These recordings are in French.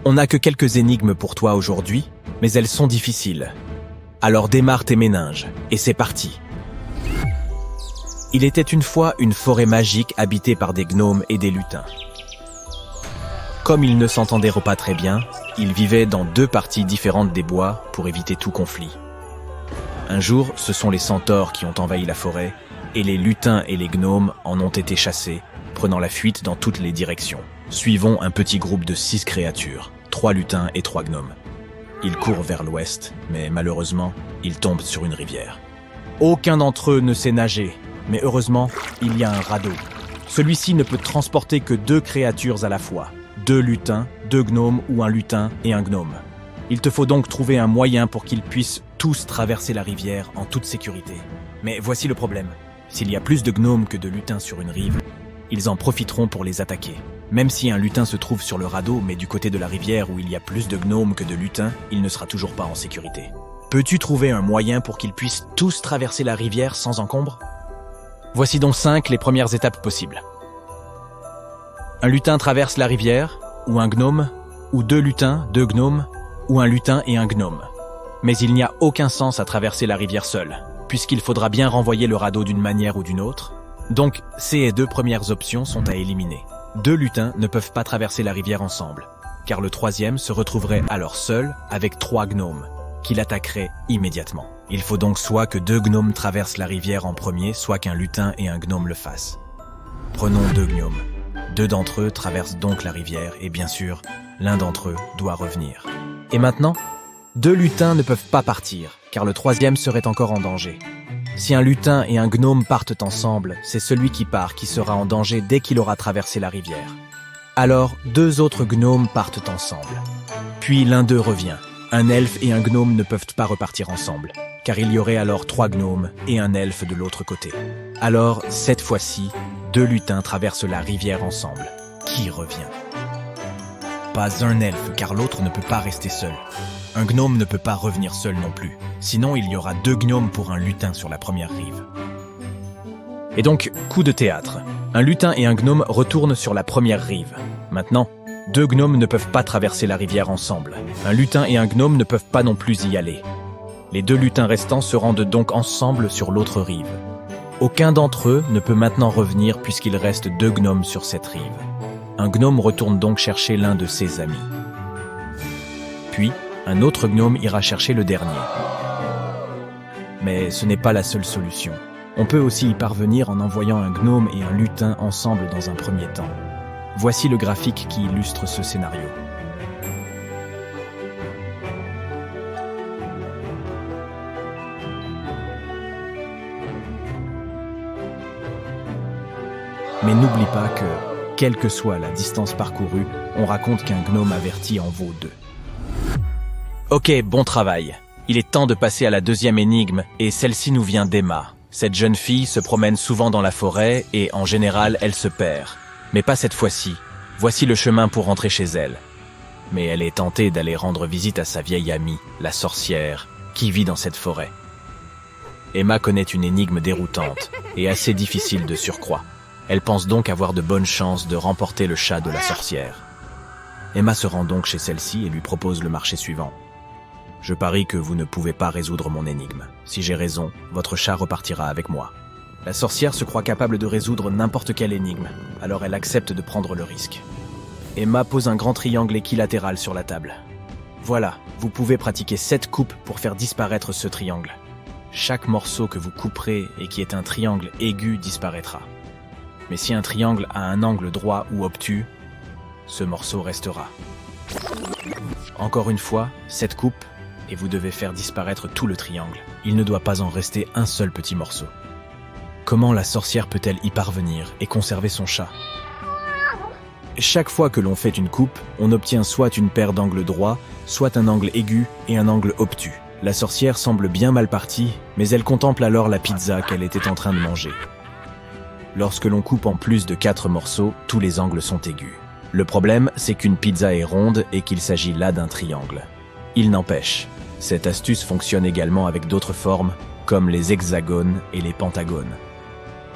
On n'a que quelques énigmes pour toi aujourd'hui, mais elles sont difficiles. Alors démarre tes méninges, et c'est parti. Il était une fois une forêt magique habitée par des gnomes et des lutins. Comme ils ne s'entendaient pas très bien, ils vivaient dans deux parties différentes des bois pour éviter tout conflit. Un jour, ce sont les centaures qui ont envahi la forêt, et les lutins et les gnomes en ont été chassés, prenant la fuite dans toutes les directions. Suivons un petit groupe de 6 créatures, 3 lutins et 3 gnomes. Ils courent vers l'ouest, mais malheureusement, ils tombent sur une rivière. Aucun d'entre eux ne sait nager, mais heureusement, il y a un radeau. Celui-ci ne peut transporter que 2 créatures à la fois, 2 lutins, 2 gnomes ou un lutin et un gnome. Il te faut donc trouver un moyen pour qu'ils puissent tous traverser la rivière en toute sécurité. Mais voici le problème. S'il y a plus de gnomes que de lutins sur une rive, ils en profiteront pour les attaquer. Même si un lutin se trouve sur le radeau, mais du côté de la rivière où il y a plus de gnomes que de lutins, il ne sera toujours pas en sécurité. Peux-tu trouver un moyen pour qu'ils puissent tous traverser la rivière sans encombre? Voici donc 5 les premières étapes possibles. Un lutin traverse la rivière, ou un gnome, ou 2 lutins, 2 gnomes, ou un lutin et un gnome. Mais il n'y a aucun sens à traverser la rivière seul, puisqu'il faudra bien renvoyer le radeau d'une manière ou d'une autre. Donc, ces 2 premières options sont à éliminer. 2 lutins ne peuvent pas traverser la rivière ensemble, car le troisième se retrouverait alors seul avec 3 gnomes, qui l'attaqueraient immédiatement. Il faut donc soit que 2 gnomes traversent la rivière en premier, soit qu'un lutin et un gnome le fassent. Prenons 2 gnomes. 2 d'entre eux traversent donc la rivière, et bien sûr, l'un d'entre eux doit revenir. Et maintenant, 2 lutins ne peuvent pas partir, car le troisième serait encore en danger. Si un lutin et un gnome partent ensemble, c'est celui qui part qui sera en danger dès qu'il aura traversé la rivière. Alors, 2 autres gnomes partent ensemble. Puis l'un d'eux revient. Un elfe et un gnome ne peuvent pas repartir ensemble, car il y aurait alors 3 gnomes et un elfe de l'autre côté. Alors, cette fois-ci, 2 lutins traversent la rivière ensemble. Qui revient? Pas un elfe, car l'autre ne peut pas rester seul. Un gnome ne peut pas revenir seul non plus. Sinon, il y aura 2 gnomes pour un lutin sur la première rive. Et donc, coup de théâtre. Un lutin et un gnome retournent sur la première rive. Maintenant, 2 gnomes ne peuvent pas traverser la rivière ensemble. Un lutin et un gnome ne peuvent pas non plus y aller. Les 2 lutins restants se rendent donc ensemble sur l'autre rive. Aucun d'entre eux ne peut maintenant revenir puisqu'il reste 2 gnomes sur cette rive. Un gnome retourne donc chercher l'un de ses amis. Puis, un autre gnome ira chercher le dernier. Mais ce n'est pas la seule solution. On peut aussi y parvenir en envoyant un gnome et un lutin ensemble dans un premier temps. Voici le graphique qui illustre ce scénario. Mais n'oublie pas que, quelle que soit la distance parcourue, on raconte qu'un gnome averti en vaut 2. Ok, bon travail. Il est temps de passer à la deuxième énigme, et celle-ci nous vient d'Emma. Cette jeune fille se promène souvent dans la forêt, et en général, elle se perd. Mais pas cette fois-ci. Voici le chemin pour rentrer chez elle. Mais elle est tentée d'aller rendre visite à sa vieille amie, la sorcière, qui vit dans cette forêt. Emma connaît une énigme déroutante, et assez difficile de surcroît. Elle pense donc avoir de bonnes chances de remporter le chat de la sorcière. Emma se rend donc chez celle-ci et lui propose le marché suivant. Je parie que vous ne pouvez pas résoudre mon énigme. Si j'ai raison, votre chat repartira avec moi. La sorcière se croit capable de résoudre n'importe quelle énigme, alors elle accepte de prendre le risque. Emma pose un grand triangle équilatéral sur la table. Voilà, vous pouvez pratiquer 7 coupes pour faire disparaître ce triangle. Chaque morceau que vous couperez et qui est un triangle aigu disparaîtra. Mais si un triangle a un angle droit ou obtus, ce morceau restera. Encore une fois, 7 coupes, et vous devez faire disparaître tout le triangle. Il ne doit pas en rester un seul petit morceau. Comment la sorcière peut-elle y parvenir et conserver son chat? Chaque fois que l'on fait une coupe, on obtient soit une paire d'angles droits, soit un angle aigu et un angle obtus. La sorcière semble bien mal partie, mais elle contemple alors la pizza qu'elle était en train de manger. Lorsque l'on coupe en plus de 4 morceaux, tous les angles sont aigus. Le problème, c'est qu'une pizza est ronde et qu'il s'agit là d'un triangle. Il n'empêche, cette astuce fonctionne également avec d'autres formes, comme les hexagones et les pentagones.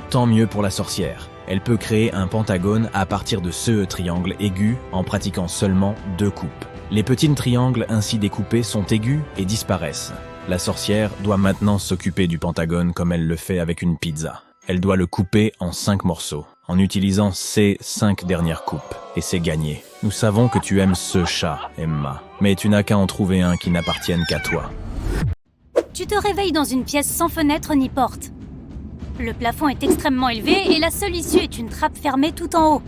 Tant mieux pour la sorcière. Elle peut créer un pentagone à partir de ce triangle aigu en pratiquant seulement 2 coupes. Les petits triangles ainsi découpés sont aigus et disparaissent. La sorcière doit maintenant s'occuper du pentagone comme elle le fait avec une pizza. Elle doit le couper en 5 morceaux, en utilisant ces 5 dernières coupes. Et c'est gagné. Nous savons que tu aimes ce chat, Emma, mais tu n'as qu'à en trouver un qui n'appartienne qu'à toi. Tu te réveilles dans une pièce sans fenêtre ni porte. Le plafond est extrêmement élevé et la seule issue est une trappe fermée tout en haut.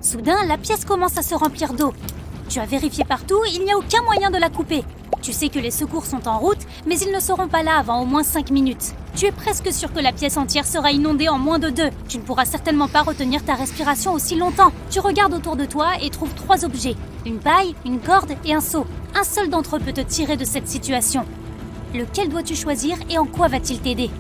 Soudain, la pièce commence à se remplir d'eau. Tu as vérifié partout, il n'y a aucun moyen de la couper. Tu sais que les secours sont en route, mais ils ne seront pas là avant au moins 5 minutes. Tu es presque sûr que la pièce entière sera inondée en moins de 2. Tu ne pourras certainement pas retenir ta respiration aussi longtemps. Tu regardes autour de toi et trouves 3 objets. Une paille, une corde et un seau. Un seul d'entre eux peut te tirer de cette situation. Lequel dois-tu choisir et en quoi va-t-il t'aider ?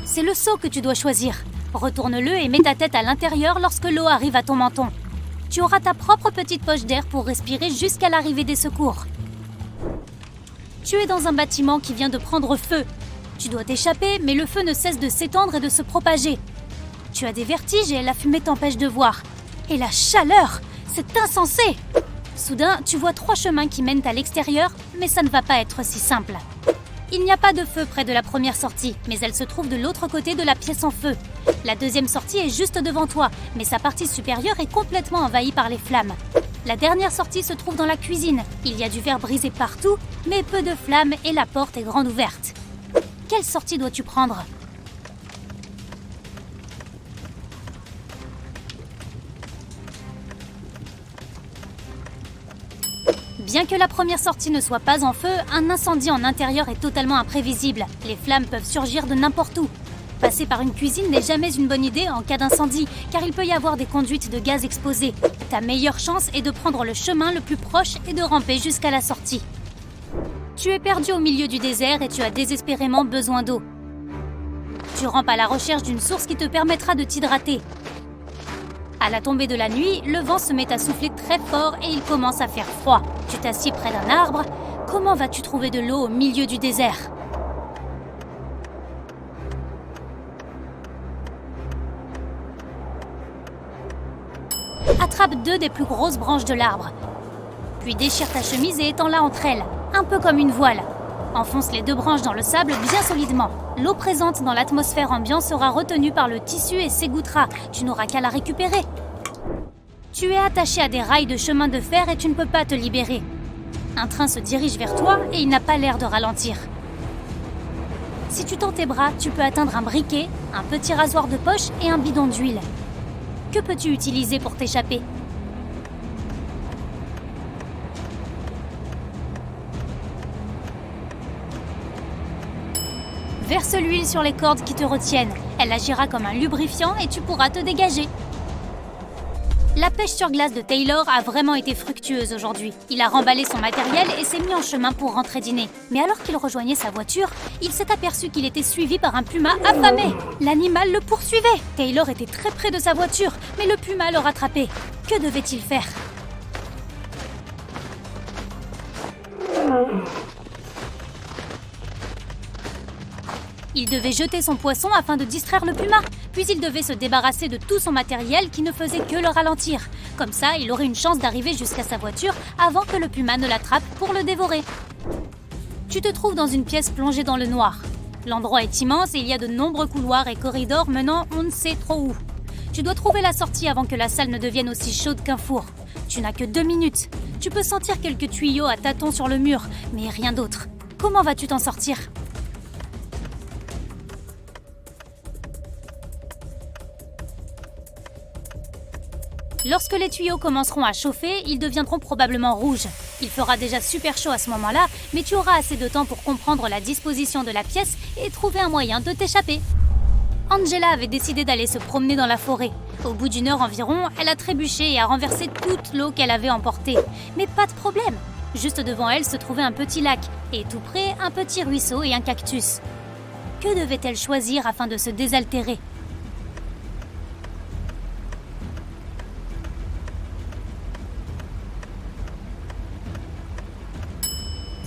C'est le seau que tu dois choisir. Retourne-le et mets ta tête à l'intérieur lorsque l'eau arrive à ton menton. Tu auras ta propre petite poche d'air pour respirer jusqu'à l'arrivée des secours. Tu es dans un bâtiment qui vient de prendre feu. Tu dois t'échapper, mais le feu ne cesse de s'étendre et de se propager. Tu as des vertiges et la fumée t'empêche de voir. Et la chaleur, c'est insensé! Soudain, tu vois 3 chemins qui mènent à l'extérieur, mais ça ne va pas être si simple. Il n'y a pas de feu près de la première sortie, mais elle se trouve de l'autre côté de la pièce en feu. La deuxième sortie est juste devant toi, mais sa partie supérieure est complètement envahie par les flammes. La dernière sortie se trouve dans la cuisine. Il y a du verre brisé partout, mais peu de flammes et la porte est grande ouverte. Quelle sortie dois-tu prendre ? Bien que la première sortie ne soit pas en feu, un incendie en intérieur est totalement imprévisible. Les flammes peuvent surgir de n'importe où. Passer par une cuisine n'est jamais une bonne idée en cas d'incendie, car il peut y avoir des conduites de gaz exposées. Ta meilleure chance est de prendre le chemin le plus proche et de ramper jusqu'à la sortie. Tu es perdu au milieu du désert et tu as désespérément besoin d'eau. Tu rampes à la recherche d'une source qui te permettra de t'hydrater. À la tombée de la nuit, le vent se met à souffler très fort et il commence à faire froid. Tu t'assieds près d'un arbre. Comment vas-tu trouver de l'eau au milieu du désert ? Attrape 2 des plus grosses branches de l'arbre. Puis déchire ta chemise et étends-la entre elles, un peu comme une voile. Enfonce les 2 branches dans le sable bien solidement. L'eau présente dans l'atmosphère ambiante sera retenue par le tissu et s'égouttera. Tu n'auras qu'à la récupérer. Tu es attaché à des rails de chemin de fer et tu ne peux pas te libérer. Un train se dirige vers toi et il n'a pas l'air de ralentir. Si tu tends tes bras, tu peux atteindre un briquet, un petit rasoir de poche et un bidon d'huile. Que peux-tu utiliser pour t'échapper ? Verse l'huile sur les cordes qui te retiennent. Elle agira comme un lubrifiant et tu pourras te dégager. La pêche sur glace de Taylor a vraiment été fructueuse aujourd'hui. Il a remballé son matériel et s'est mis en chemin pour rentrer dîner. Mais alors qu'il rejoignait sa voiture, il s'est aperçu qu'il était suivi par un puma affamé. L'animal le poursuivait. Taylor était très près de sa voiture, mais le puma le rattrapait. Que devait-il faire ? Il devait jeter son poisson afin de distraire le puma, puis il devait se débarrasser de tout son matériel qui ne faisait que le ralentir. Comme ça, il aurait une chance d'arriver jusqu'à sa voiture avant que le puma ne l'attrape pour le dévorer. Tu te trouves dans une pièce plongée dans le noir. L'endroit est immense et il y a de nombreux couloirs et corridors menant on ne sait trop où. Tu dois trouver la sortie avant que la salle ne devienne aussi chaude qu'un four. Tu n'as que 2 minutes. Tu peux sentir quelques tuyaux à tâtons sur le mur, mais rien d'autre. Comment vas-tu t'en sortir ? Lorsque les tuyaux commenceront à chauffer, ils deviendront probablement rouges. Il fera déjà super chaud à ce moment-là, mais tu auras assez de temps pour comprendre la disposition de la pièce et trouver un moyen de t'échapper. Angela avait décidé d'aller se promener dans la forêt. Au bout d'1 heure environ, elle a trébuché et a renversé toute l'eau qu'elle avait emportée. Mais pas de problème. Juste devant elle se trouvait un petit lac, et tout près, un petit ruisseau et un cactus. Que devait-elle choisir afin de se désaltérer ?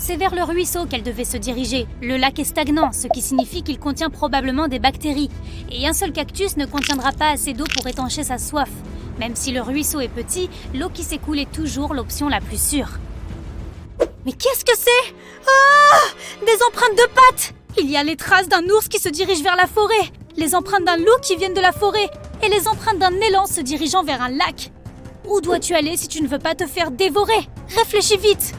C'est vers le ruisseau qu'elle devait se diriger. Le lac est stagnant, ce qui signifie qu'il contient probablement des bactéries. Et un seul cactus ne contiendra pas assez d'eau pour étancher sa soif. Même si le ruisseau est petit, l'eau qui s'écoule est toujours l'option la plus sûre. Mais qu'est-ce que c'est? Ah! Des empreintes de pattes! Il y a les traces d'un ours qui se dirige vers la forêt, les empreintes d'un loup qui viennent de la forêt, et les empreintes d'un élan se dirigeant vers un lac. Où dois-tu aller si tu ne veux pas te faire dévorer? Réfléchis vite!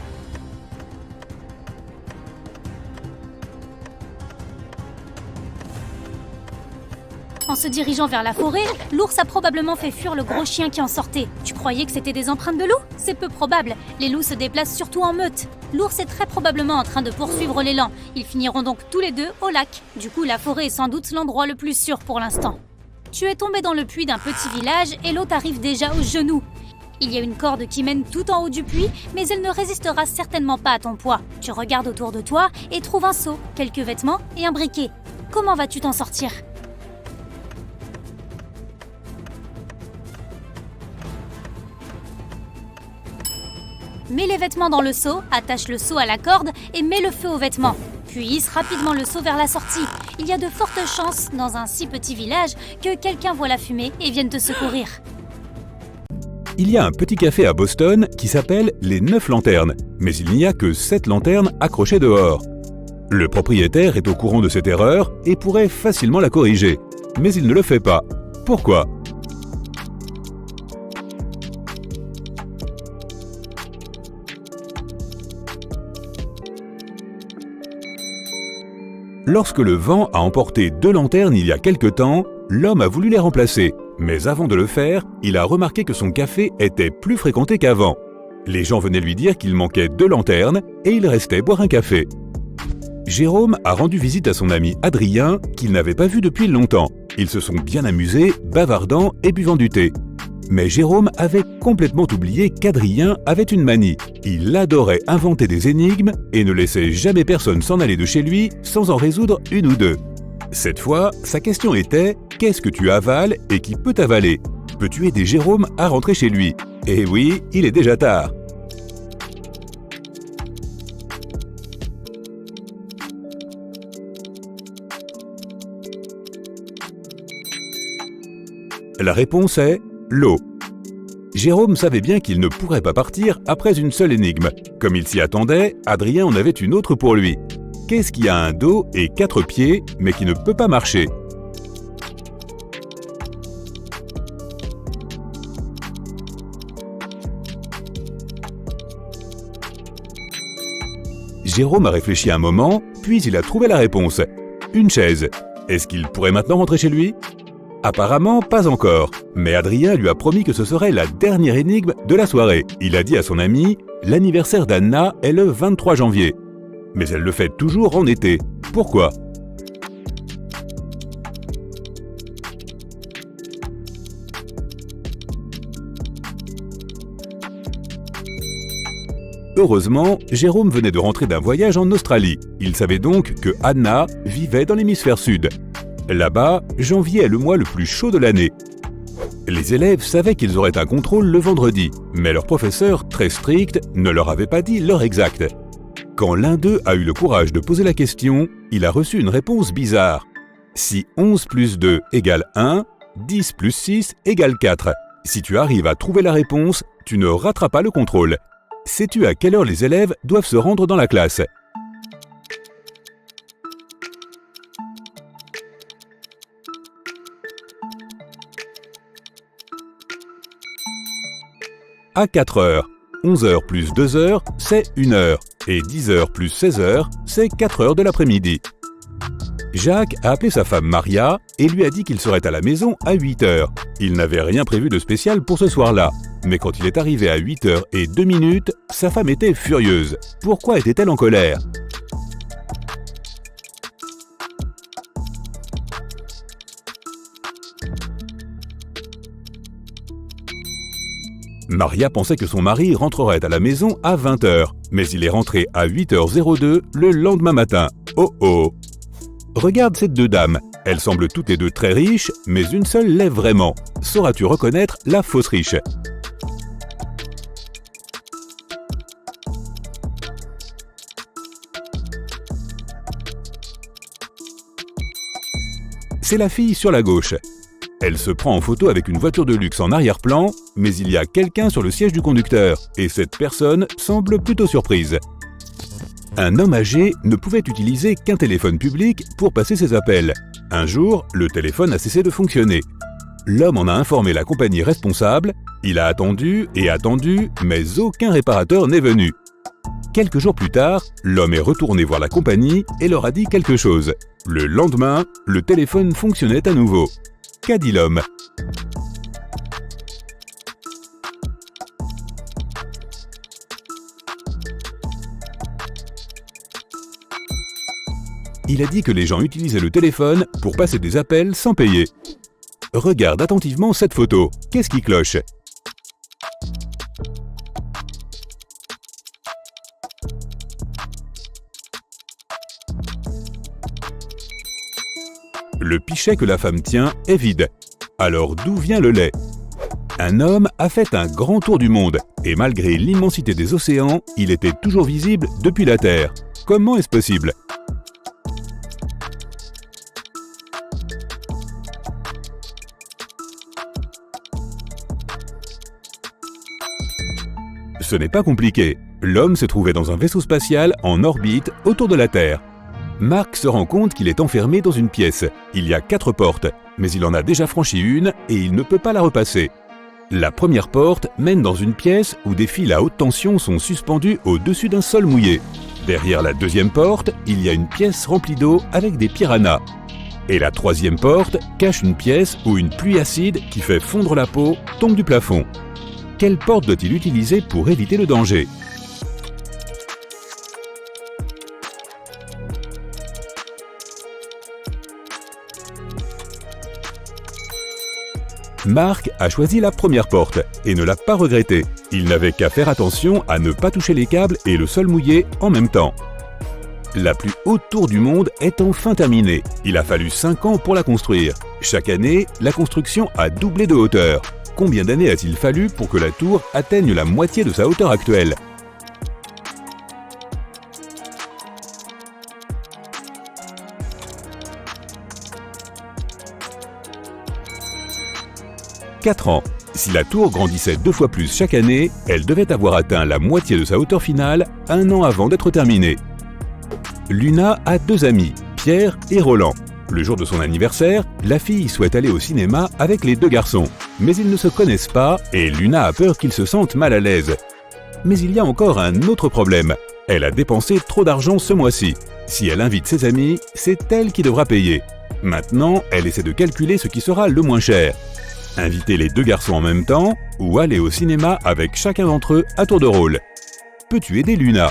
En se dirigeant vers la forêt, l'ours a probablement fait fuir le gros chien qui en sortait. Tu croyais que c'était des empreintes de loup? C'est peu probable. Les loups se déplacent surtout en meute. L'ours est très probablement en train de poursuivre l'élan. Ils finiront donc tous les deux au lac. Du coup, la forêt est sans doute l'endroit le plus sûr pour l'instant. Tu es tombé dans le puits d'un petit village et l'eau t'arrive déjà aux genoux. Il y a une corde qui mène tout en haut du puits, mais elle ne résistera certainement pas à ton poids. Tu regardes autour de toi et trouves un seau, quelques vêtements et un briquet. Comment vas-tu t'en sortir? Mets les vêtements dans le seau, attache le seau à la corde et mets le feu aux vêtements. Puis hisse rapidement le seau vers la sortie. Il y a de fortes chances, dans un si petit village, que quelqu'un voit la fumée et vienne te secourir. Il y a un petit café à Boston qui s'appelle les 9 lanternes, mais il n'y a que 7 lanternes accrochées dehors. Le propriétaire est au courant de cette erreur et pourrait facilement la corriger, mais il ne le fait pas. Pourquoi ? Lorsque le vent a emporté 2 lanternes il y a quelque temps, l'homme a voulu les remplacer. Mais avant de le faire, il a remarqué que son café était plus fréquenté qu'avant. Les gens venaient lui dire qu'il manquait 2 lanternes et il restait boire un café. Jérôme a rendu visite à son ami Adrien, qu'il n'avait pas vu depuis longtemps. Ils se sont bien amusés, bavardant et buvant du thé. Mais Jérôme avait complètement oublié qu'Adrien avait une manie. Il adorait inventer des énigmes et ne laissait jamais personne s'en aller de chez lui sans en résoudre une ou deux. Cette fois, sa question était « Qu'est-ce que tu avales et qui peut t'avaler ?» Peux-tu aider Jérôme à rentrer chez lui? Eh oui, il est déjà tard. La réponse est l'eau. Jérôme savait bien qu'il ne pourrait pas partir après une seule énigme. Comme il s'y attendait, Adrien en avait une autre pour lui. Qu'est-ce qui a un dos et 4 pieds, mais qui ne peut pas marcher? Jérôme a réfléchi un moment, puis il a trouvé la réponse. Une chaise. Est-ce qu'il pourrait maintenant rentrer chez lui? Apparemment, pas encore. Mais Adrien lui a promis que ce serait la dernière énigme de la soirée. Il a dit à son ami « L'anniversaire d'Anna est le 23 janvier. » Mais elle le fête toujours en été. Pourquoi? Heureusement, Jérôme venait de rentrer d'un voyage en Australie. Il savait donc que Anna vivait dans l'hémisphère sud. Là-bas, janvier est le mois le plus chaud de l'année. Les élèves savaient qu'ils auraient un contrôle le vendredi, mais leur professeur, très strict, ne leur avait pas dit l'heure exacte. Quand l'un d'eux a eu le courage de poser la question, il a reçu une réponse bizarre. Si 11 plus 2 égale 1, 10 plus 6 égale 4. Si tu arrives à trouver la réponse, tu ne rateras pas le contrôle. Sais-tu à quelle heure les élèves doivent se rendre dans la classe? À 4 heures. 11 heures plus 2 heures, c'est 1 heure. Et 10 heures plus 16 heures, c'est 4 heures de l'après-midi. Jacques a appelé sa femme Maria et lui a dit qu'il serait à la maison à 8 heures. Il n'avait rien prévu de spécial pour ce soir-là. Mais quand il est arrivé à 8 heures et 2 minutes, sa femme était furieuse. Pourquoi était-elle en colère? Maria pensait que son mari rentrerait à la maison à 20 heures, mais il est rentré à 8h02 le lendemain matin. Oh oh! Regarde ces 2 dames. Elles semblent toutes les 2 très riches, mais une seule l'est vraiment. Sauras-tu reconnaître la fausse riche? c'est la fille sur la gauche. Elle se prend en photo avec une voiture de luxe en arrière-plan, mais il y a quelqu'un sur le siège du conducteur, et cette personne semble plutôt surprise. Un homme âgé ne pouvait utiliser qu'un téléphone public pour passer ses appels. Un jour, le téléphone a cessé de fonctionner. L'homme en a informé la compagnie responsable, il a attendu et attendu, mais aucun réparateur n'est venu. Quelques jours plus tard, l'homme est retourné voir la compagnie et leur a dit quelque chose. Le lendemain, le téléphone fonctionnait à nouveau. Qu'a dit l'homme ? Il a dit que les gens utilisaient le téléphone pour passer des appels sans payer. Regarde attentivement cette photo. Qu'est-ce qui cloche ? Le pichet que la femme tient est vide. Alors d'où vient le lait ? Un homme a fait un grand tour du monde et malgré l'immensité des océans, il était toujours visible depuis la Terre. Comment est-ce possible ? Ce n'est pas compliqué. L'homme se trouvait dans un vaisseau spatial en orbite autour de la Terre. Mark se rend compte qu'il est enfermé dans une pièce. Il y a 4 portes, mais il en a déjà franchi une et il ne peut pas la repasser. La première porte mène dans une pièce où des fils à haute tension sont suspendus au-dessus d'un sol mouillé. Derrière la deuxième porte, il y a une pièce remplie d'eau avec des piranhas. Et la troisième porte cache une pièce où une pluie acide qui fait fondre la peau tombe du plafond. Quelle porte doit-il utiliser pour éviter le danger ? Mark a choisi la première porte et ne l'a pas regretté. Il n'avait qu'à faire attention à ne pas toucher les câbles et le sol mouillé en même temps. La plus haute tour du monde est enfin terminée. Il a fallu 5 ans pour la construire. Chaque année, la construction a doublé de hauteur. Combien d'années a-t-il fallu pour que la tour atteigne la moitié de sa hauteur actuelle ? « 4 ans. Si la tour grandissait 2 fois plus chaque année, elle devait avoir atteint la moitié de sa hauteur finale 1 an avant d'être terminée. » Luna a 2 amis, Pierre et Roland. Le jour de son anniversaire, la fille souhaite aller au cinéma avec les 2 garçons. Mais ils ne se connaissent pas et Luna a peur qu'ils se sentent mal à l'aise. Mais il y a encore un autre problème. Elle a dépensé trop d'argent ce mois-ci. Si elle invite ses amis, c'est elle qui devra payer. Maintenant, elle essaie de calculer ce qui sera le moins cher. Inviter les 2 garçons en même temps ou aller au cinéma avec chacun d'entre eux à tour de rôle. Peux-tu aider Luna ?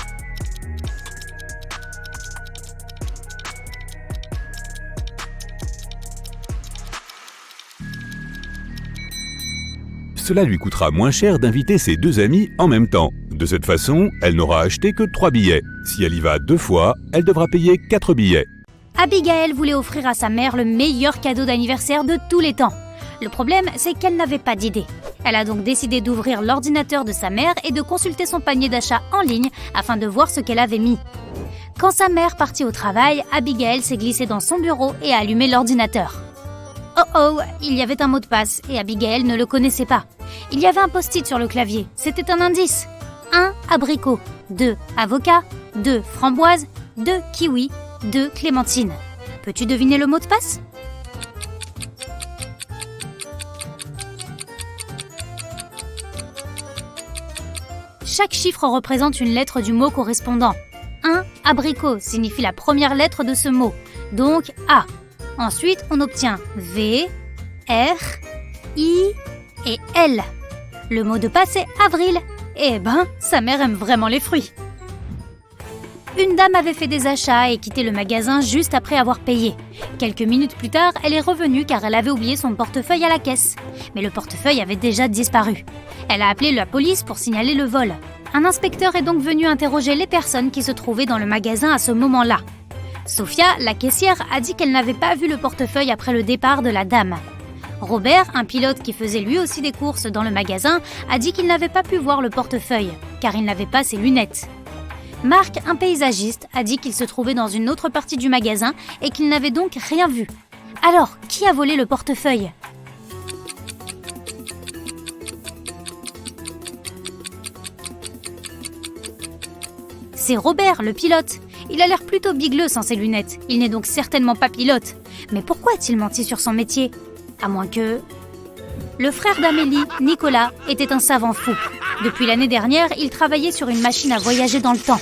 Cela lui coûtera moins cher d'inviter ses 2 amis en même temps. De cette façon, elle n'aura acheté que 3 billets. Si elle y va 2 fois, elle devra payer 4 billets. Abigail voulait offrir à sa mère le meilleur cadeau d'anniversaire de tous les temps. Le problème, c'est qu'elle n'avait pas d'idée. Elle a donc décidé d'ouvrir l'ordinateur de sa mère et de consulter son panier d'achat en ligne afin de voir ce qu'elle avait mis. Quand sa mère partit au travail, Abigail s'est glissée dans son bureau et a allumé l'ordinateur. Oh, il y avait un mot de passe et Abigail ne le connaissait pas. Il y avait un post-it sur le clavier, c'était un indice. 1 abricot, 2 avocat, 2 framboise, 2 kiwi, 2 clémentine. Peux-tu deviner le mot de passe ? Chaque chiffre représente une lettre du mot correspondant. 1 abricot signifie la première lettre de ce mot, donc A. Ensuite, on obtient V, R, I et L. Le mot de passe est avril. Eh ben, sa mère aime vraiment les fruits. Une dame avait fait des achats et quitté le magasin juste après avoir payé. Quelques minutes plus tard, elle est revenue car elle avait oublié son portefeuille à la caisse. Mais le portefeuille avait déjà disparu. Elle a appelé la police pour signaler le vol. Un inspecteur est donc venu interroger les personnes qui se trouvaient dans le magasin à ce moment-là. Sophia, la caissière, a dit qu'elle n'avait pas vu le portefeuille après le départ de la dame. Robert, un pilote qui faisait lui aussi des courses dans le magasin, a dit qu'il n'avait pas pu voir le portefeuille, car il n'avait pas ses lunettes. Marc, un paysagiste, a dit qu'il se trouvait dans une autre partie du magasin et qu'il n'avait donc rien vu. Alors, qui a volé le portefeuille? C'est Robert, le pilote. Il a l'air plutôt bigleux sans ses lunettes. Il n'est donc certainement pas pilote. Mais pourquoi a-t-il menti sur son métier? À moins que... Le frère d'Amélie, Nicolas, était un savant fou. Depuis l'année dernière, il travaillait sur une machine à voyager dans le temps.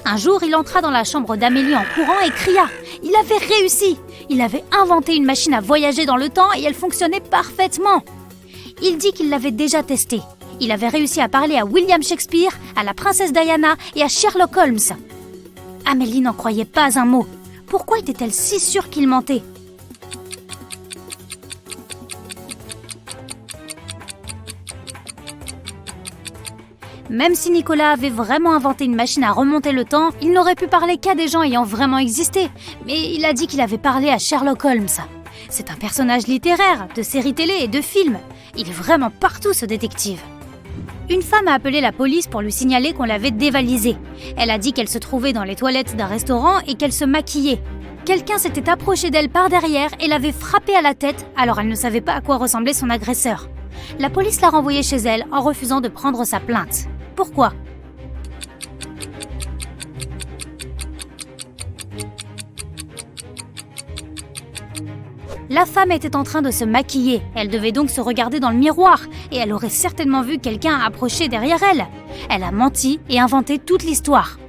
Un jour, il entra dans la chambre d'Amélie en courant et cria « Il avait réussi ! Il avait inventé une machine à voyager dans le temps et elle fonctionnait parfaitement !» Il dit qu'il l'avait déjà testée. Il avait réussi à parler à William Shakespeare, à la princesse Diana et à Sherlock Holmes. Amélie n'en croyait pas un mot. Pourquoi était-elle si sûre qu'il mentait? Même si Nicolas avait vraiment inventé une machine à remonter le temps, il n'aurait pu parler qu'à des gens ayant vraiment existé. Mais il a dit qu'il avait parlé à Sherlock Holmes. C'est un personnage littéraire, de séries télé et de films. Il est vraiment partout, ce détective. Une femme a appelé la police pour lui signaler qu'on l'avait dévalisée. Elle a dit qu'elle se trouvait dans les toilettes d'un restaurant et qu'elle se maquillait. Quelqu'un s'était approché d'elle par derrière et l'avait frappée à la tête, alors elle ne savait pas à quoi ressemblait son agresseur. La police l'a renvoyée chez elle en refusant de prendre sa plainte. Pourquoi ? La femme était en train de se maquiller, elle devait donc se regarder dans le miroir et elle aurait certainement vu quelqu'un approcher derrière elle. Elle a menti et inventé toute l'histoire.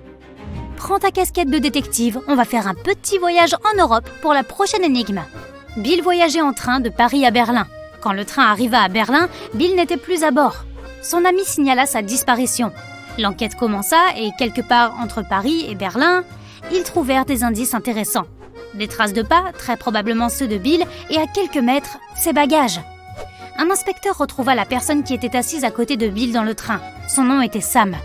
Prends ta casquette de détective, on va faire un petit voyage en Europe pour la prochaine énigme. Bill voyageait en train de Paris à Berlin. Quand le train arriva à Berlin, Bill n'était plus à bord. Son ami signala sa disparition. L'enquête commença et quelque part entre Paris et Berlin, ils trouvèrent des indices intéressants. Des traces de pas, très probablement ceux de Bill, et à quelques mètres, ses bagages. Un inspecteur retrouva la personne qui était assise à côté de Bill dans le train. Son nom était Sam.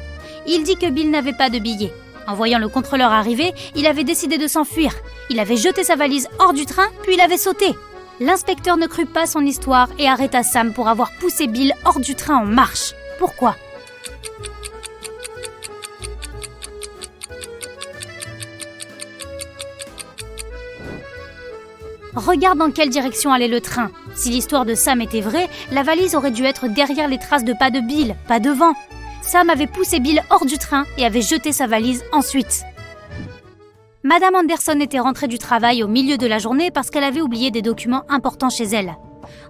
Il dit que Bill n'avait pas de billets. En voyant le contrôleur arriver, il avait décidé de s'enfuir. Il avait jeté sa valise hors du train, puis il avait sauté. L'inspecteur ne crut pas son histoire et arrêta Sam pour avoir poussé Bill hors du train en marche. Pourquoi ? Regarde dans quelle direction allait le train. Si l'histoire de Sam était vraie, la valise aurait dû être derrière les traces de pas de Bill, pas devant. Sam avait poussé Bill hors du train et avait jeté sa valise ensuite. Madame Anderson était rentrée du travail au milieu de la journée parce qu'elle avait oublié des documents importants chez elle.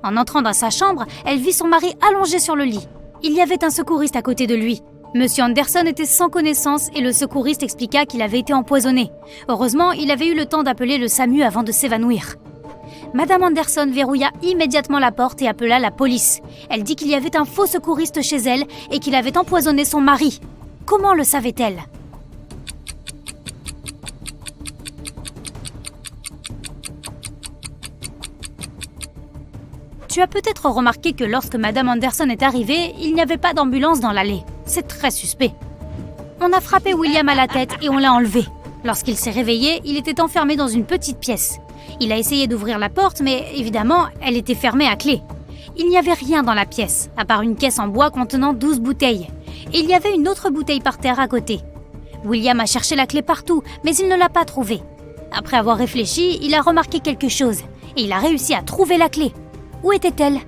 En entrant dans sa chambre, elle vit son mari allongé sur le lit. Il y avait un secouriste à côté de lui. Monsieur Anderson était sans connaissance et le secouriste expliqua qu'il avait été empoisonné. Heureusement, il avait eu le temps d'appeler le SAMU avant de s'évanouir. Madame Anderson verrouilla immédiatement la porte et appela la police. Elle dit qu'il y avait un faux secouriste chez elle et qu'il avait empoisonné son mari. Comment le savait-elle ? Tu as peut-être remarqué que lorsque Madame Anderson est arrivée, il n'y avait pas d'ambulance dans l'allée. C'est très suspect. On a frappé William à la tête et on l'a enlevé. Lorsqu'il s'est réveillé, il était enfermé dans une petite pièce. Il a essayé d'ouvrir la porte, mais évidemment, elle était fermée à clé. Il n'y avait rien dans la pièce, à part une caisse en bois contenant 12 bouteilles. Et il y avait une autre bouteille par terre à côté. William a cherché la clé partout, mais il ne l'a pas trouvée. Après avoir réfléchi, il a remarqué quelque chose, et il a réussi à trouver la clé. Où était-elle ?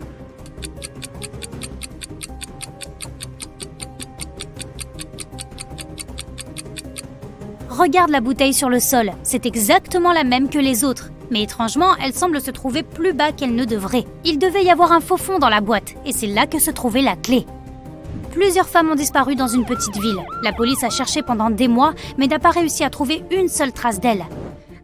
Regarde la bouteille sur le sol, c'est exactement la même que les autres. Mais étrangement, elle semble se trouver plus bas qu'elle ne devrait. Il devait y avoir un faux fond dans la boîte, et c'est là que se trouvait la clé. Plusieurs femmes ont disparu dans une petite ville. La police a cherché pendant des mois, mais n'a pas réussi à trouver une seule trace d'elle.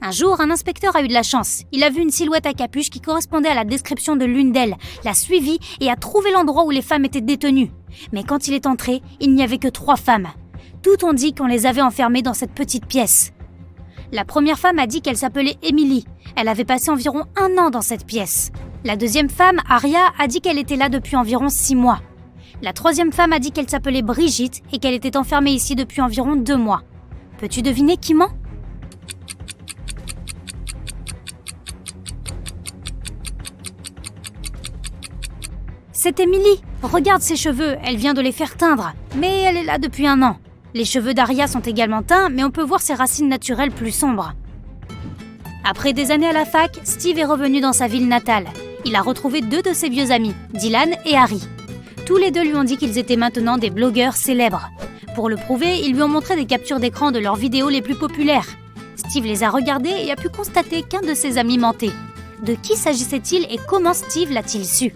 Un jour, un inspecteur a eu de la chance. Il a vu une silhouette à capuche qui correspondait à la description de l'une d'elles, l'a suivie et a trouvé l'endroit où les femmes étaient détenues. Mais quand il est entré, il n'y avait que 3 femmes. Toutes ont dit qu'on les avait enfermées dans cette petite pièce. La première femme a dit qu'elle s'appelait Emily. Elle avait passé environ 1 an dans cette pièce. La deuxième femme, Aria, a dit qu'elle était là depuis environ 6 mois. La troisième femme a dit qu'elle s'appelait Brigitte et qu'elle était enfermée ici depuis environ 2 mois. Peux-tu deviner qui ment ? C'est Emily. Regarde ses cheveux, elle vient de les faire teindre. Mais elle est là depuis 1 an. Les cheveux d'Aria sont également teints, mais on peut voir ses racines naturelles plus sombres. Après des années à la fac, Steve est revenu dans sa ville natale. Il a retrouvé 2 de ses vieux amis, Dylan et Harry. Tous les 2 lui ont dit qu'ils étaient maintenant des blogueurs célèbres. Pour le prouver, ils lui ont montré des captures d'écran de leurs vidéos les plus populaires. Steve les a regardées et a pu constater qu'un de ses amis mentait. De qui s'agissait-il et comment Steve l'a-t-il su ?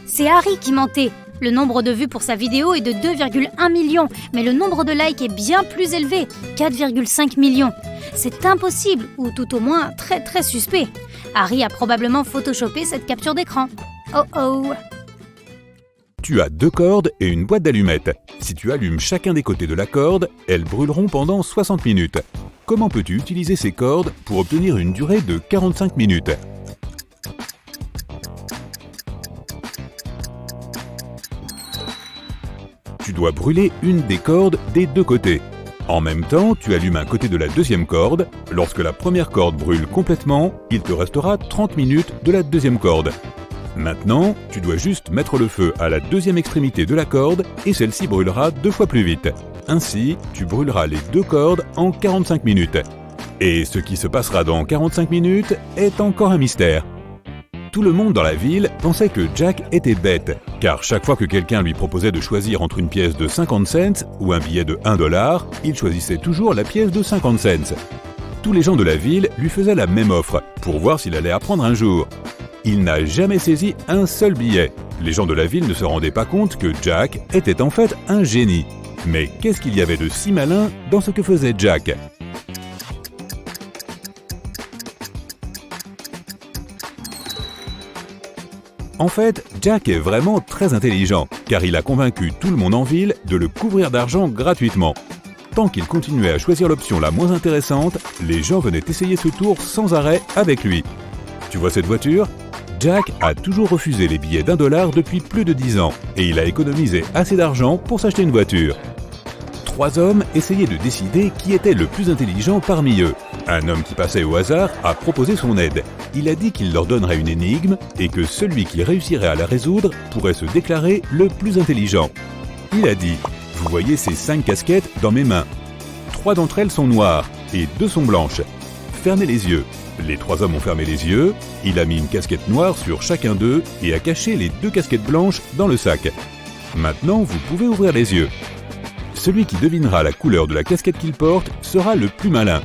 C'est Harry qui mentait. Le nombre de vues pour sa vidéo est de 2,1 millions, mais le nombre de likes est bien plus élevé, 4,5 millions. C'est impossible, ou tout au moins très très suspect. Harry a probablement photoshopé cette capture d'écran. Oh oh. Tu as 2 cordes et une boîte d'allumettes. Si tu allumes chacun des côtés de la corde, elles brûleront pendant 60 minutes. Comment peux-tu utiliser ces cordes pour obtenir une durée de 45 minutes ? Tu dois brûler une des cordes des 2 côtés. En même temps, tu allumes un côté de la 2e corde. Lorsque la première corde brûle complètement, il te restera 30 minutes de la 2e corde. Maintenant, tu dois juste mettre le feu à la 2e extrémité de la corde et celle-ci brûlera 2 fois plus vite. Ainsi, tu brûleras les 2 cordes en 45 minutes. Et ce qui se passera dans 45 minutes est encore un mystère. Tout le monde dans la ville pensait que Jack était bête, car chaque fois que quelqu'un lui proposait de choisir entre une pièce de 50 cents ou un billet de $1, il choisissait toujours la pièce de 50 cents. Tous les gens de la ville lui faisaient la même offre, pour voir s'il allait apprendre un jour. Il n'a jamais saisi un seul billet. Les gens de la ville ne se rendaient pas compte que Jack était en fait un génie. Mais qu'est-ce qu'il y avait de si malin dans ce que faisait Jack ? En fait, Jack est vraiment très intelligent, car il a convaincu tout le monde en ville de le couvrir d'argent gratuitement. Tant qu'il continuait à choisir l'option la moins intéressante, les gens venaient essayer ce tour sans arrêt avec lui. Tu vois cette voiture ? Jack a toujours refusé les billets d'$1 depuis plus de 10 ans, et il a économisé assez d'argent pour s'acheter une voiture. 3 hommes essayaient de décider qui était le plus intelligent parmi eux. Un homme qui passait au hasard a proposé son aide. Il a dit qu'il leur donnerait une énigme et que celui qui réussirait à la résoudre pourrait se déclarer le plus intelligent. Il a dit « Vous voyez ces 5 casquettes dans mes mains. 3 d'entre elles sont noires et 2 sont blanches. Fermez les yeux. » Les 3 hommes ont fermé les yeux, il a mis une casquette noire sur chacun d'eux et a caché les 2 casquettes blanches dans le sac. Maintenant, vous pouvez ouvrir les yeux. Celui qui devinera la couleur de la casquette qu'il porte sera le plus malin.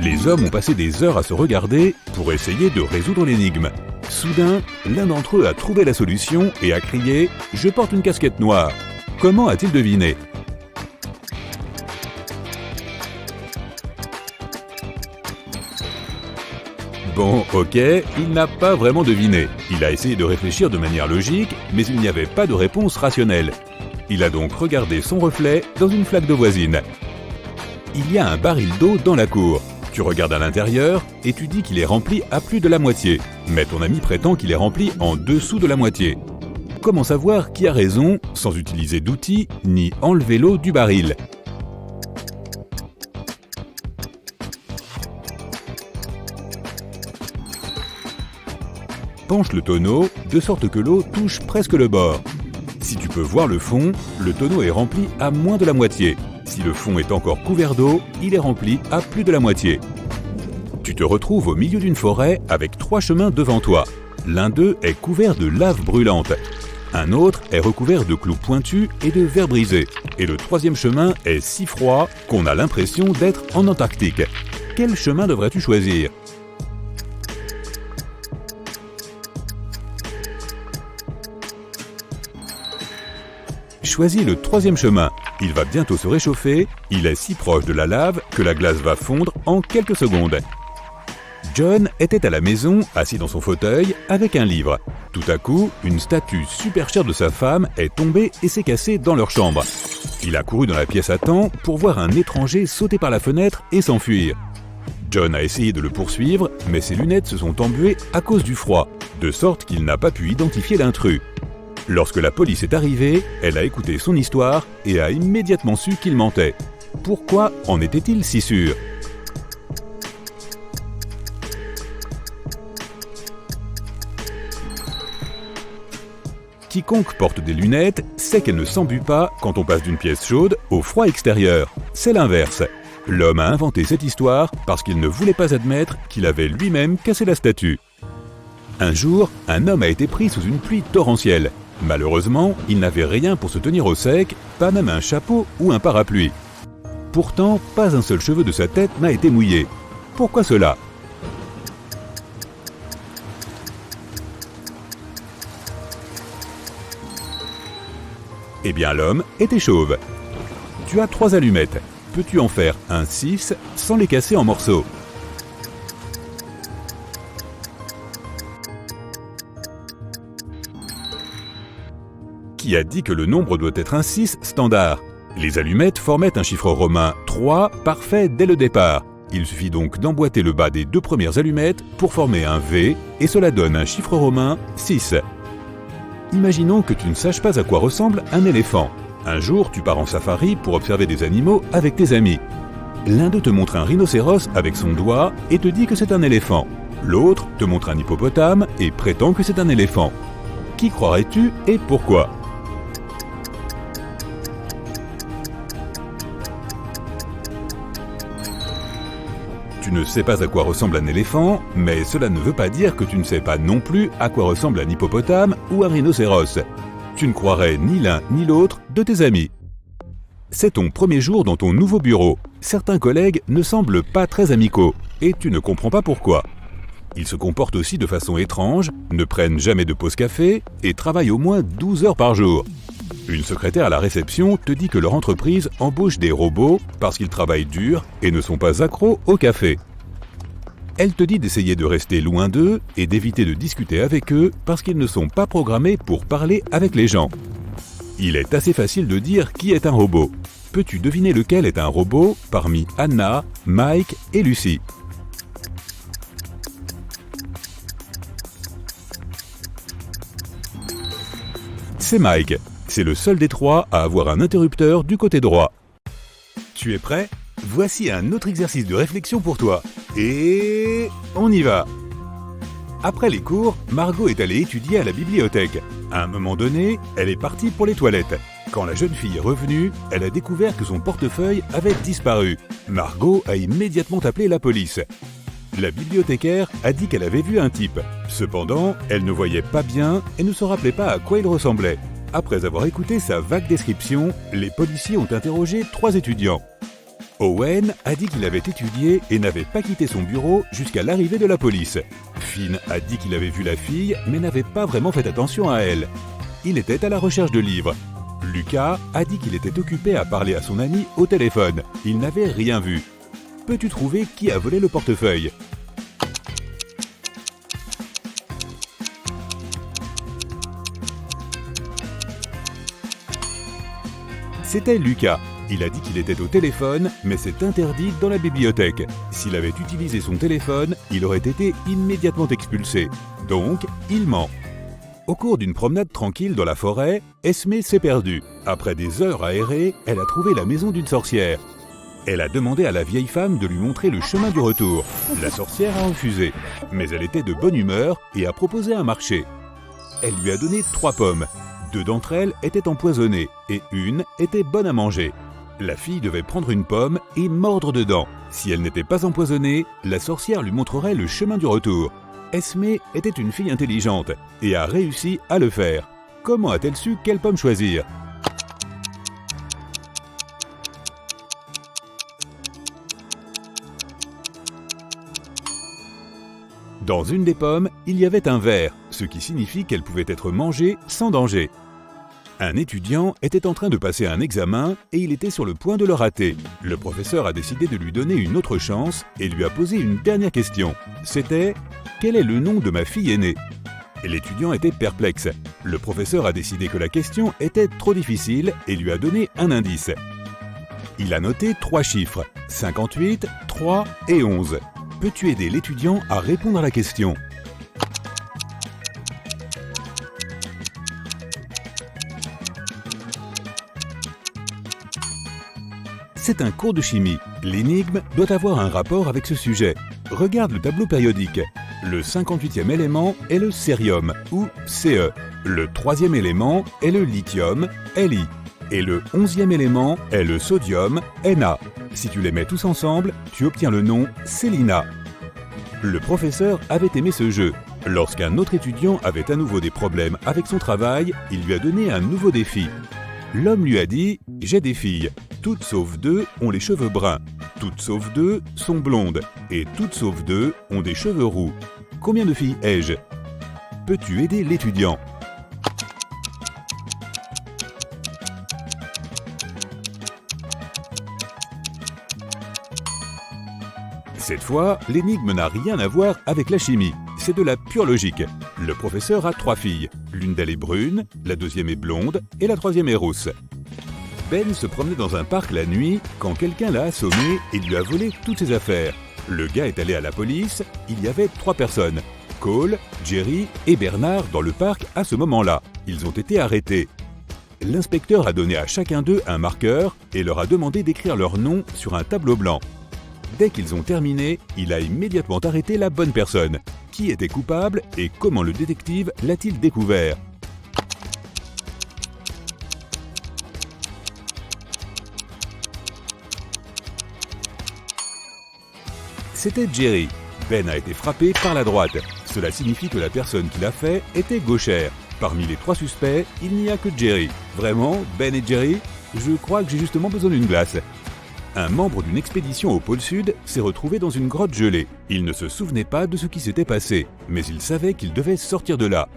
Les hommes ont passé des heures à se regarder pour essayer de résoudre l'énigme. Soudain, l'un d'entre eux a trouvé la solution et a crié « Je porte une casquette noire ». Comment a-t-il deviné ? Bon, ok, il n'a pas vraiment deviné. Il a essayé de réfléchir de manière logique, mais il n'y avait pas de réponse rationnelle. Il a donc regardé son reflet dans une flaque d'eau voisine. Il y a un baril d'eau dans la cour. Tu regardes à l'intérieur et tu dis qu'il est rempli à plus de la moitié. Mais ton ami prétend qu'il est rempli en dessous de la moitié. Comment savoir qui a raison sans utiliser d'outils ni enlever l'eau du baril ? Penche le tonneau de sorte que l'eau touche presque le bord. Si tu peux voir le fond, le tonneau est rempli à moins de la moitié. Si le fond est encore couvert d'eau, il est rempli à plus de la moitié. Tu te retrouves au milieu d'une forêt avec 3 chemins devant toi. L'un d'eux est couvert de lave brûlante. Un autre est recouvert de clous pointus et de verre brisé. Et le 3e chemin est si froid qu'on a l'impression d'être en Antarctique. Quel chemin devrais-tu choisir ? Choisis le 3e chemin. Il va bientôt se réchauffer, il est si proche de la lave que la glace va fondre en quelques secondes. John était à la maison, assis dans son fauteuil, avec un livre. Tout à coup, une statue super chère de sa femme est tombée et s'est cassée dans leur chambre. Il a couru dans la pièce à temps pour voir un étranger sauter par la fenêtre et s'enfuir. John a essayé de le poursuivre, mais ses lunettes se sont embuées à cause du froid, de sorte qu'il n'a pas pu identifier l'intrus. Lorsque la police est arrivée, elle a écouté son histoire et a immédiatement su qu'il mentait. Pourquoi en était-il si sûr ? Quiconque porte des lunettes sait qu'elle ne s'embue pas quand on passe d'une pièce chaude au froid extérieur. C'est l'inverse. L'homme a inventé cette histoire parce qu'il ne voulait pas admettre qu'il avait lui-même cassé la statue. Un jour, un homme a été pris sous une pluie torrentielle. Malheureusement, il n'avait rien pour se tenir au sec, pas même un chapeau ou un parapluie. Pourtant, pas un seul cheveu de sa tête n'a été mouillé. Pourquoi cela ? Eh bien, l'homme était chauve. Tu as 3 allumettes. Peux-tu en faire un 6 sans les casser en morceaux ? Qui a dit que le nombre doit être un 6 standard ? Les allumettes formaient un chiffre romain 3 parfait dès le départ. Il suffit donc d'emboîter le bas des 2 premières allumettes pour former un V et cela donne un chiffre romain 6. Imaginons que tu ne saches pas à quoi ressemble un éléphant. Un jour, tu pars en safari pour observer des animaux avec tes amis. L'un d'eux te montre un rhinocéros avec son doigt et te dit que c'est un éléphant. L'autre te montre un hippopotame et prétend que c'est un éléphant. Qui croirais-tu et pourquoi ? Tu ne sais pas à quoi ressemble un éléphant, mais cela ne veut pas dire que tu ne sais pas non plus à quoi ressemble un hippopotame ou un rhinocéros. Tu ne croirais ni l'un ni l'autre de tes amis. C'est ton premier jour dans ton nouveau bureau. Certains collègues ne semblent pas très amicaux, et tu ne comprends pas pourquoi. Ils se comportent aussi de façon étrange, ne prennent jamais de pause café et travaillent au moins 12 heures par jour. Une secrétaire à la réception te dit que leur entreprise embauche des robots parce qu'ils travaillent dur et ne sont pas accros au café. Elle te dit d'essayer de rester loin d'eux et d'éviter de discuter avec eux parce qu'ils ne sont pas programmés pour parler avec les gens. Il est assez facile de dire qui est un robot. Peux-tu deviner lequel est un robot parmi Anna, Mike et Lucie ? C'est Mike. C'est le seul des 3 à avoir un interrupteur du côté droit. Tu es prêt ? Voici un autre exercice de réflexion pour toi. Et on y va. Après les cours, Margot est allée étudier à la bibliothèque. À un moment donné, elle est partie pour les toilettes. Quand la jeune fille est revenue, elle a découvert que son portefeuille avait disparu. Margot a immédiatement appelé la police. La bibliothécaire a dit qu'elle avait vu un type. Cependant, elle ne voyait pas bien et ne se rappelait pas à quoi il ressemblait. Après avoir écouté sa vague description, les policiers ont interrogé 3 étudiants. Owen a dit qu'il avait étudié et n'avait pas quitté son bureau jusqu'à l'arrivée de la police. Finn a dit qu'il avait vu la fille mais n'avait pas vraiment fait attention à elle. Il était à la recherche de livres. Lucas a dit qu'il était occupé à parler à son ami au téléphone. Il n'avait rien vu. Peux-tu trouver qui a volé le portefeuille ? C'était Lucas. Il a dit qu'il était au téléphone, mais c'est interdit dans la bibliothèque. S'il avait utilisé son téléphone, il aurait été immédiatement expulsé. Donc, il ment. Au cours d'une promenade tranquille dans la forêt, Esmé s'est perdue. Après des heures à errer, elle a trouvé la maison d'une sorcière. Elle a demandé à la vieille femme de lui montrer le chemin du retour. La sorcière a refusé, mais elle était de bonne humeur et a proposé un marché. Elle lui a donné 3 pommes. 2 d'entre elles étaient empoisonnées et une était bonne à manger. La fille devait prendre une pomme et mordre dedans. Si elle n'était pas empoisonnée, la sorcière lui montrerait le chemin du retour. Esmé était une fille intelligente et a réussi à le faire. Comment a-t-elle su quelle pomme choisir ? Dans une des pommes, il y avait un ver, ce qui signifie qu'elle pouvait être mangée sans danger. Un étudiant était en train de passer un examen et il était sur le point de le rater. Le professeur a décidé de lui donner une autre chance et lui a posé une dernière question. C'était « Quel est le nom de ma fille aînée ?» L'étudiant était perplexe. Le professeur a décidé que la question était trop difficile et lui a donné un indice. Il a noté 3 chiffres, 58, 3 et 11. Peux-tu aider l'étudiant à répondre à la question ? C'est un cours de chimie. L'énigme doit avoir un rapport avec ce sujet. Regarde le tableau périodique. Le 58e élément est le cérium, ou Ce. Le troisième élément est le lithium, Li. Et le 11e élément est le sodium, Na. Si tu les mets tous ensemble, tu obtiens le nom Célina. Le professeur avait aimé ce jeu. Lorsqu'un autre étudiant avait à nouveau des problèmes avec son travail, il lui a donné un nouveau défi. L'homme lui a dit « J'ai des filles. Toutes sauf 2 ont les cheveux bruns. Toutes sauf 2 sont blondes. Et toutes sauf 2 ont des cheveux roux. Combien de filles ai-je ? Peux-tu aider l'étudiant ?» Cette fois, l'énigme n'a rien à voir avec la chimie. C'est de la pure logique. Le professeur a 3 filles. L'une d'elles est brune, la deuxième est blonde et la troisième est rousse. Ben se promenait dans un parc la nuit quand quelqu'un l'a assommé et lui a volé toutes ses affaires. Le gars est allé à la police, il y avait 3 personnes. Cole, Jerry et Bernard dans le parc à ce moment-là. Ils ont été arrêtés. L'inspecteur a donné à chacun d'eux un marqueur et leur a demandé d'écrire leur nom sur un tableau blanc. Dès qu'ils ont terminé, il a immédiatement arrêté la bonne personne. Qui était coupable et comment le détective l'a-t-il découvert ? C'était Jerry. Ben a été frappé par la droite. Cela signifie que la personne qui l'a fait était gauchère. Parmi les 3 suspects, il n'y a que Jerry. Vraiment, Ben et Jerry ? Je crois que j'ai justement besoin d'une glace. Un membre d'une expédition au pôle Sud s'est retrouvé dans une grotte gelée. Il ne se souvenait pas de ce qui s'était passé, mais il savait qu'il devait sortir de là.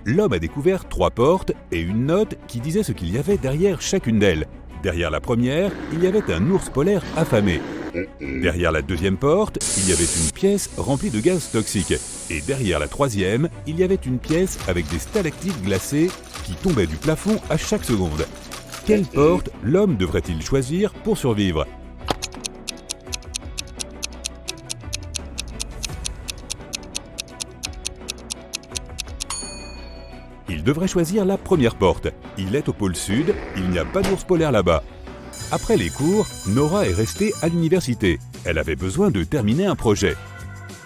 L'homme a découvert 3 portes et une note qui disait ce qu'il y avait derrière chacune d'elles. Derrière la première, il y avait un ours polaire affamé. Derrière la deuxième porte, il y avait une pièce remplie de gaz toxiques. Et derrière la troisième, il y avait une pièce avec des stalactites glacées qui tombaient du plafond à chaque seconde. Quelle porte l'homme devrait-il choisir pour survivre ? Il devrait choisir la première porte. Il est au pôle Sud, il n'y a pas d'ours polaire là-bas. Après les cours, Nora est restée à l'université. Elle avait besoin de terminer un projet.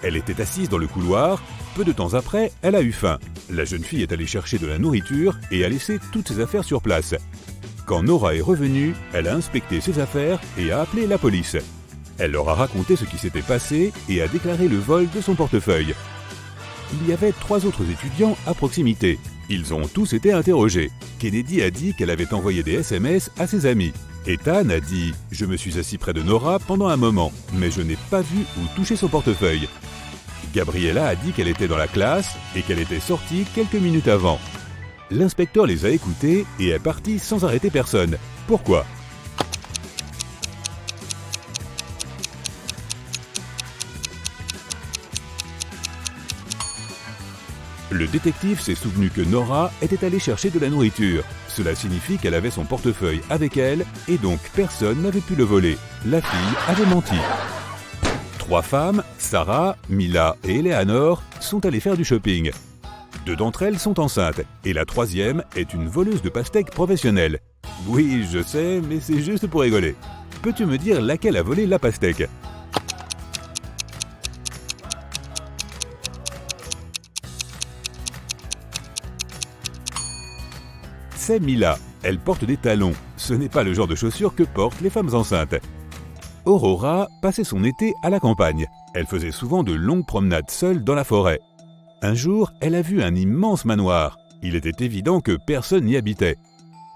Elle était assise dans le couloir. Peu de temps après, elle a eu faim. La jeune fille est allée chercher de la nourriture et a laissé toutes ses affaires sur place. Quand Nora est revenue, elle a inspecté ses affaires et a appelé la police. Elle leur a raconté ce qui s'était passé et a déclaré le vol de son portefeuille. Il y avait 3 autres étudiants à proximité. Ils ont tous été interrogés. Kennedy a dit qu'elle avait envoyé des SMS à ses amis. Ethan a dit « Je me suis assis près de Nora pendant un moment, mais je n'ai pas vu ou touché son portefeuille. » Gabriella a dit qu'elle était dans la classe et qu'elle était sortie quelques minutes avant. L'inspecteur les a écoutés et est parti sans arrêter personne. Pourquoi ? Le détective s'est souvenu que Nora était allée chercher de la nourriture. Cela signifie qu'elle avait son portefeuille avec elle et donc personne n'avait pu le voler. La fille avait menti. 3 femmes, Sarah, Mila et Eleanor, sont allées faire du shopping. 2 d'entre elles sont enceintes et la 3e est une voleuse de pastèques professionnelle. Oui, je sais, mais c'est juste pour rigoler. Peux-tu me dire laquelle a volé la pastèque ? C'est Mila. Elle porte des talons. Ce n'est pas le genre de chaussures que portent les femmes enceintes. Aurora passait son été à la campagne. Elle faisait souvent de longues promenades seule dans la forêt. Un jour, elle a vu un immense manoir. Il était évident que personne n'y habitait.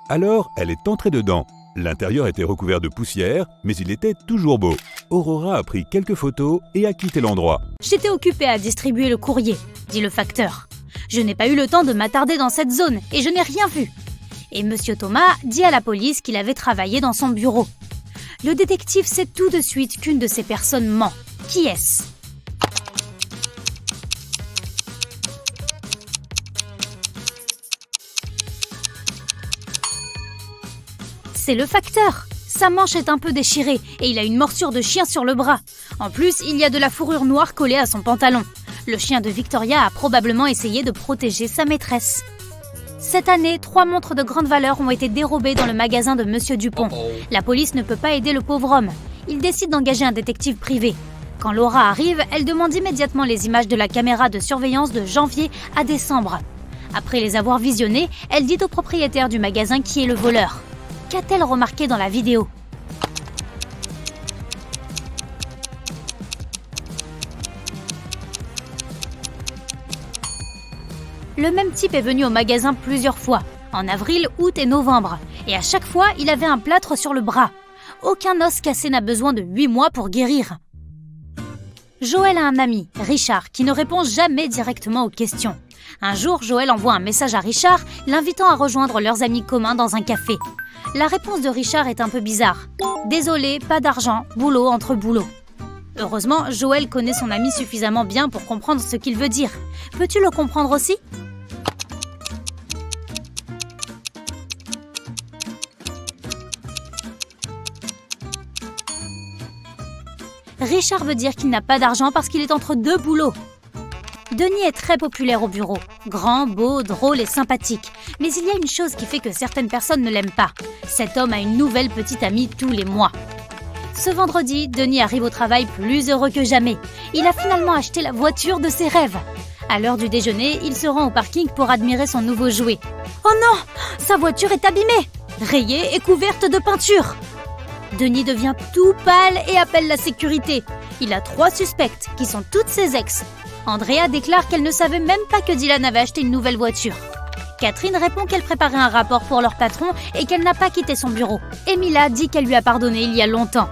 Alors, elle est entrée dedans. L'intérieur était recouvert de poussière, mais il était toujours beau. Aurora a pris quelques photos et a quitté l'endroit. « J'étais occupée à distribuer le courrier », dit le facteur. « Je n'ai pas eu le temps de m'attarder dans cette zone et je n'ai rien vu. » Et Monsieur Thomas dit à la police qu'il avait travaillé dans son bureau. Le détective sait tout de suite qu'une de ces personnes ment. Qui est-ce ? C'est le facteur. Sa manche est un peu déchirée et il a une morsure de chien sur le bras. En plus, il y a de la fourrure noire collée à son pantalon. Le chien de Victoria a probablement essayé de protéger sa maîtresse. Cette année, 3 montres de grande valeur ont été dérobées dans le magasin de Monsieur Dupont. La police ne peut pas aider le pauvre homme. Il décide d'engager un détective privé. Quand Laura arrive, elle demande immédiatement les images de la caméra de surveillance de janvier à décembre. Après les avoir visionnés, elle dit au propriétaire du magasin qui est le voleur. Qu'a-t-elle remarqué dans la vidéo ? Le même type est venu au magasin plusieurs fois, en avril, août et novembre, et à chaque fois, il avait un plâtre sur le bras. Aucun os cassé n'a besoin de 8 mois pour guérir. Joël a un ami, Richard, qui ne répond jamais directement aux questions. Un jour, Joël envoie un message à Richard, l'invitant à rejoindre leurs amis communs dans un café. La réponse de Richard est un peu bizarre. « Désolé, pas d'argent, boulot entre boulot ». Heureusement, Joël connaît son ami suffisamment bien pour comprendre ce qu'il veut dire. Peux-tu le comprendre aussi ? Richard veut dire qu'il n'a pas d'argent parce qu'il est entre deux boulots. Denis est très populaire au bureau. Grand, beau, drôle et sympathique. Mais il y a une chose qui fait que certaines personnes ne l'aiment pas. Cet homme a une nouvelle petite amie tous les mois. Ce vendredi, Denis arrive au travail plus heureux que jamais. Il a finalement acheté la voiture de ses rêves. À l'heure du déjeuner, il se rend au parking pour admirer son nouveau jouet. Oh non! Sa voiture est abîmée! Rayée et couverte de peinture! Denis devient tout pâle et appelle la sécurité. Il a 3 suspectes, qui sont toutes ses ex. Andrea déclare qu'elle ne savait même pas que Dylan avait acheté une nouvelle voiture. Catherine répond qu'elle préparait un rapport pour leur patron et qu'elle n'a pas quitté son bureau. Emilia dit qu'elle lui a pardonné il y a longtemps.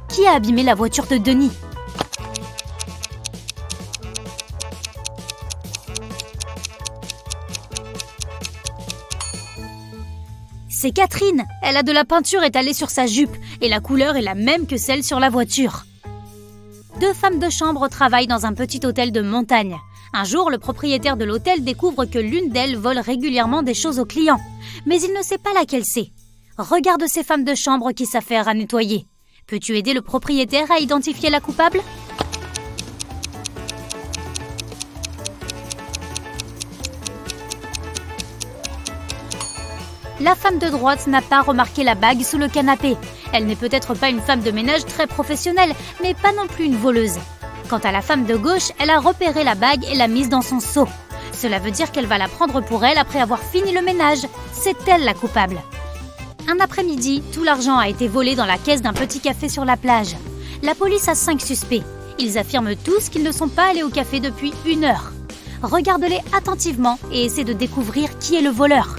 Qui a abîmé la voiture de Denis ? C'est Catherine. Elle a de la peinture étalée sur sa jupe et la couleur est la même que celle sur la voiture. 2 femmes de chambre travaillent dans un petit hôtel de montagne. Un jour, le propriétaire de l'hôtel découvre que l'une d'elles vole régulièrement des choses aux clients. Mais il ne sait pas laquelle c'est. Regarde ces femmes de chambre qui s'affairent à nettoyer. Peux-tu aider le propriétaire à identifier la coupable ? La femme de droite n'a pas remarqué la bague sous le canapé. Elle n'est peut-être pas une femme de ménage très professionnelle, mais pas non plus une voleuse. Quant à la femme de gauche, elle a repéré la bague et l'a mise dans son seau. Cela veut dire qu'elle va la prendre pour elle après avoir fini le ménage. C'est elle la coupable. Un après-midi, tout l'argent a été volé dans la caisse d'un petit café sur la plage. La police a 5 suspects. Ils affirment tous qu'ils ne sont pas allés au café depuis 1 heure. Regarde-les attentivement et essaie de découvrir qui est le voleur.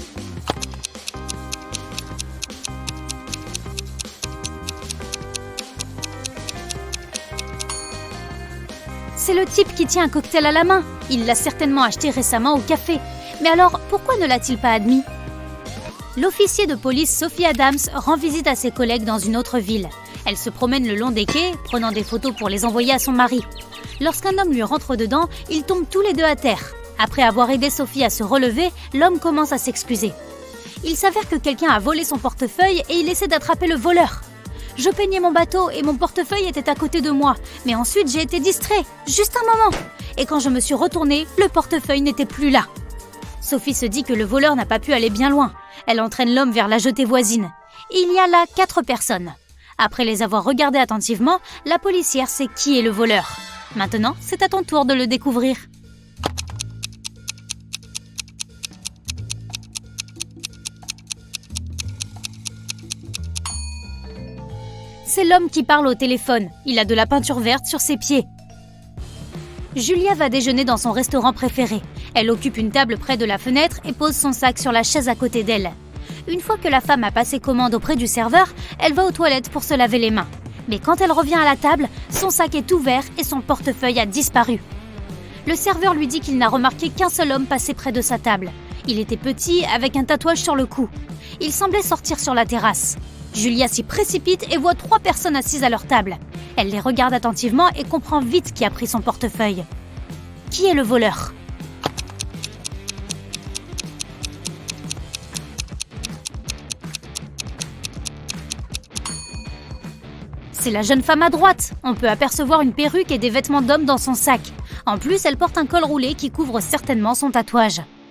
C'est le type qui tient un cocktail à la main. Il l'a certainement acheté récemment au café. Mais alors, pourquoi ne l'a-t-il pas admis ? L'officier de police Sophie Adams rend visite à ses collègues dans une autre ville. Elle se promène le long des quais, prenant des photos pour les envoyer à son mari. Lorsqu'un homme lui rentre dedans, ils tombent tous les 2 à terre. Après avoir aidé Sophie à se relever, l'homme commence à s'excuser. Il s'avère que quelqu'un a volé son portefeuille et il essaie d'attraper le voleur. Je peignais mon bateau et mon portefeuille était à côté de moi. Mais ensuite, j'ai été distrait, juste un moment. Et quand je me suis retournée, le portefeuille n'était plus là. Sophie se dit que le voleur n'a pas pu aller bien loin. Elle entraîne l'homme vers la jetée voisine. Il y a là 4 personnes. Après les avoir regardées attentivement, la policière sait qui est le voleur. Maintenant, c'est à ton tour de le découvrir. C'est l'homme qui parle au téléphone. Il a de la peinture verte sur ses pieds. Julia va déjeuner dans son restaurant préféré. Elle occupe une table près de la fenêtre et pose son sac sur la chaise à côté d'elle. Une fois que la femme a passé commande auprès du serveur, elle va aux toilettes pour se laver les mains. Mais quand elle revient à la table, son sac est ouvert et son portefeuille a disparu. Le serveur lui dit qu'il n'a remarqué qu'un seul homme passer près de sa table. Il était petit, avec un tatouage sur le cou. Il semblait sortir sur la terrasse. Julia s'y précipite et voit 3 personnes assises à leur table. Elle les regarde attentivement et comprend vite qui a pris son portefeuille. Qui est le voleur ? C'est la jeune femme à droite. On peut apercevoir une perruque et des vêtements d'homme dans son sac. En plus, elle porte un col roulé qui couvre certainement son tatouage.